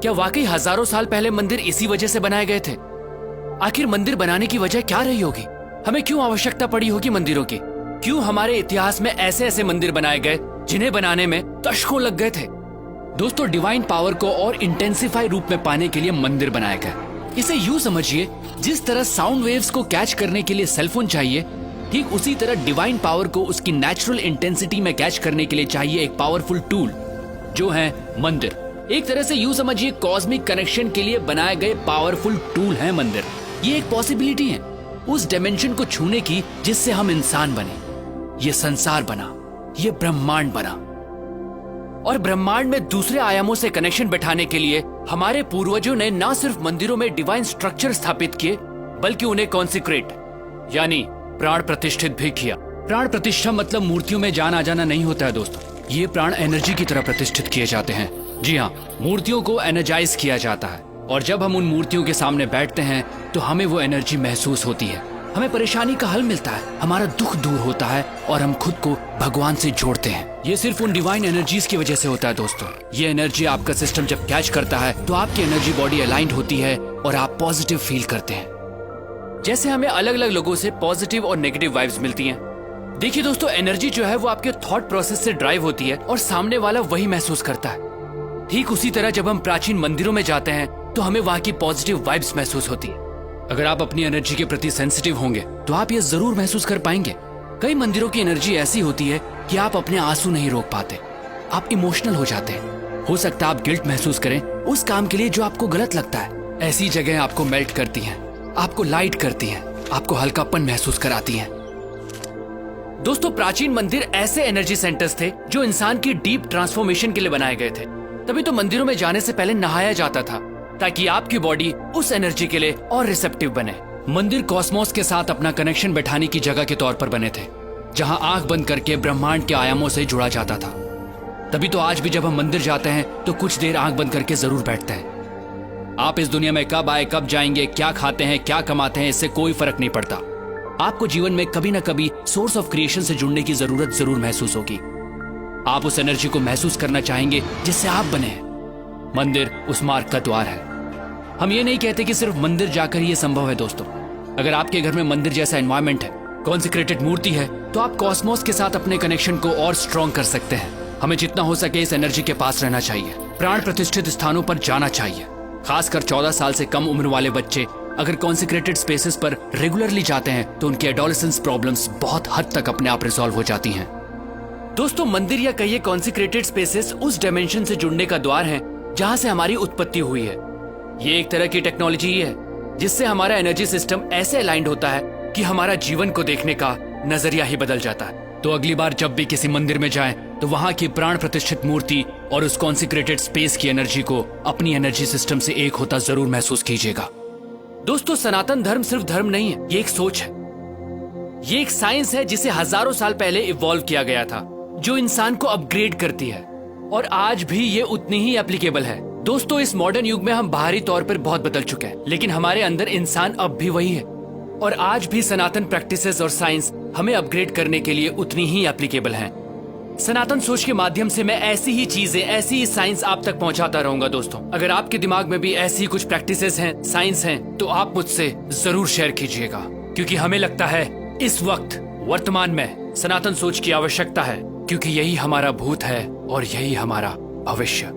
क्या वाकई हजारों साल पहले मंदिर इसी वजह से बनाए गए थे? आखिर मंदिर बनाने की वजह क्या रही होगी? हमें क्यों आवश्यकता पड़ी होगी मंदिरों की? क्यों हमारे इतिहास में ऐसे ऐसे मंदिर बनाए गए जिन्हें बनाने में दशकों लग गए थे? दोस्तों, डिवाइन पावर को और इंटेंसिफाई रूप में पाने के लिए मंदिर बनाए गए। इसे यूं समझिए, जिस तरह साउंड वेव्स को कैच करने के लिए सेलफोन चाहिए, ठीक उसी तरह डिवाइन पावर को उसकी नेचुरल इंटेंसिटी में कैच करने के लिए चाहिए एक पावरफुल टूल, जो है मंदिर। एक तरह से यूं समझिए, कॉस्मिक कनेक्शन के लिए बनाए गए पावरफुल टूल है मंदिर। ये एक पॉसिबिलिटी है उस डायमेंशन को छूने की जिससे हम इंसान बने, ये संसार बना, ये ब्रह्मांड बना। और ब्रह्मांड में दूसरे आयामों से कनेक्शन बैठाने के लिए हमारे पूर्वजों ने न सिर्फ मंदिरों में डिवाइन स्ट्रक्चर स्थापित किए, बल्कि उन्हें कॉन्सिक्रेट यानी प्राण प्रतिष्ठित भी किया। प्राण प्रतिष्ठा मतलब मूर्तियों में जान आ जाना नहीं होता है दोस्तों, ये प्राण एनर्जी की तरह प्रतिष्ठित किए जाते हैं। जी हाँ, मूर्तियों को एनर्जाइज किया जाता है, और जब हम उन मूर्तियों के सामने बैठते हैं तो हमें वो एनर्जी महसूस होती है, हमें परेशानी का हल मिलता है, हमारा दुख दूर होता है और हम खुद को भगवान से जोड़ते हैं। ये सिर्फ उन डिवाइन एनर्जीज की वजह से होता है दोस्तों। ये एनर्जी आपका सिस्टम जब कैच करता है तो आपकी एनर्जी बॉडी अलाइंड होती है और आप पॉजिटिव फील करते हैं। जैसे हमें अलग अलग लोगों से पॉजिटिव और नेगेटिव वाइब्स मिलती हैं। देखिए दोस्तों, एनर्जी जो है वो आपके थॉट प्रोसेस से ड्राइव होती है और सामने वाला वही महसूस करता है। ठीक उसी तरह जब हम प्राचीन मंदिरों में जाते हैं तो हमें वहाँ की पॉजिटिव वाइब्स महसूस होती है। अगर आप अपनी एनर्जी के प्रति सेंसिटिव होंगे तो आप ये जरूर महसूस कर पाएंगे। कई मंदिरों की एनर्जी ऐसी होती है कि आप अपने आंसू नहीं रोक पाते, आप इमोशनल हो जाते हैं। हो सकता है आप गिल्ट महसूस करें उस काम के लिए जो आपको गलत लगता है। ऐसी जगह आपको मेल्ट करती हैं, आपको लाइट करती हैं, आपको हल्कापन महसूस कराती हैं। दोस्तों, प्राचीन मंदिर ऐसे एनर्जी सेंटर्स थे जो इंसान की डीप ट्रांसफॉर्मेशन के लिए बनाए गए थे। तभी तो मंदिरों में जाने से पहले नहाया जाता था, ताकि आपकी बॉडी उस एनर्जी के लिए और रिसेप्टिव बने। मंदिर कॉस्मोस के साथ अपना कनेक्शन बैठाने की जगह के तौर पर बने थे, जहां आंख बंद करके ब्रह्मांड के आयामों से जुड़ा जाता था। तभी तो आज भी जब हम मंदिर जाते हैं तो कुछ देर आंख बंद करके जरूर बैठते हैं। आप इस दुनिया में कब आए, कब जाएंगे, क्या खाते हैं, क्या कमाते हैं, इससे कोई फर्क नहीं पड़ता। आपको जीवन में कभी न कभी सोर्स ऑफ क्रिएशन से जुड़ने की जरूरत जरूर महसूस होगी। आप उस एनर्जी को महसूस करना चाहेंगे जिससे आप बने हैं। मंदिर उस मार्ग का द्वार है। हम ये नहीं कहते कि सिर्फ मंदिर जाकर ही ये संभव है दोस्तों। अगर आपके घर में मंदिर जैसा एनवायरनमेंट है, कॉन्सिक्रेटेड मूर्ति है, तो आप कॉस्मोस के साथ अपने कनेक्शन को और स्ट्रॉन्ग कर सकते हैं। हमें जितना हो सके इस एनर्जी के पास रहना चाहिए, प्राण प्रतिष्ठित स्थानों पर जाना चाहिए। खासकर 14 साल से कम उम्र वाले बच्चे अगर कॉन्सिक्रेटेड स्पेसेस पर रेगुलरली जाते हैं तो उनकी एडोलेसेंस प्रॉब्लम्स बहुत हद तक अपने आप रिजॉल्व हो जाती हैं। दोस्तों, मंदिर या कहिए कॉन्सिक्रेटेड स्पेसेस उस डायमेंशन से जुड़ने का द्वार है जहां से हमारी उत्पत्ति हुई है। ये एक तरह की टेक्नोलॉजी ही है जिससे हमारा एनर्जी सिस्टम ऐसे अलाइंड होता है कि हमारा जीवन को देखने का नजरिया ही बदल जाता है। तो अगली बार जब भी किसी मंदिर में जाएं तो वहां की प्राण प्रतिष्ठित मूर्ति और उस कॉन्सिक्रेटेड स्पेस की एनर्जी को अपनी एनर्जी सिस्टम से एक होता जरूर महसूस कीजिएगा। दोस्तों, सनातन धर्म सिर्फ धर्म नहीं है, ये एक सोच है, ये एक साइंस है जिसे हजारों साल पहले इवॉल्व किया गया था, जो इंसान को अपग्रेड करती है और आज भी ये उतनी ही एप्लीकेबल है। दोस्तों, इस मॉडर्न युग में हम बाहरी तौर पर बहुत बदल चुके हैं, लेकिन हमारे अंदर इंसान अब भी वही है और आज भी सनातन प्रैक्टिसेस और साइंस हमें अपग्रेड करने के लिए उतनी ही एप्लीकेबल हैं। सनातन सोच के माध्यम से मैं ऐसी ही चीजें, ऐसी ही साइंस आप तक पहुंचाता रहूंगा। दोस्तों, अगर आपके दिमाग में भी ऐसी कुछ प्रैक्टिसेस हैं, साइंस हैं, तो आप मुझसे जरूर शेयर कीजिएगा, क्योंकि हमें लगता है इस वक्त वर्तमान में सनातन सोच की आवश्यकता है, क्योंकि यही हमारा भूत है और यही हमारा भविष्य।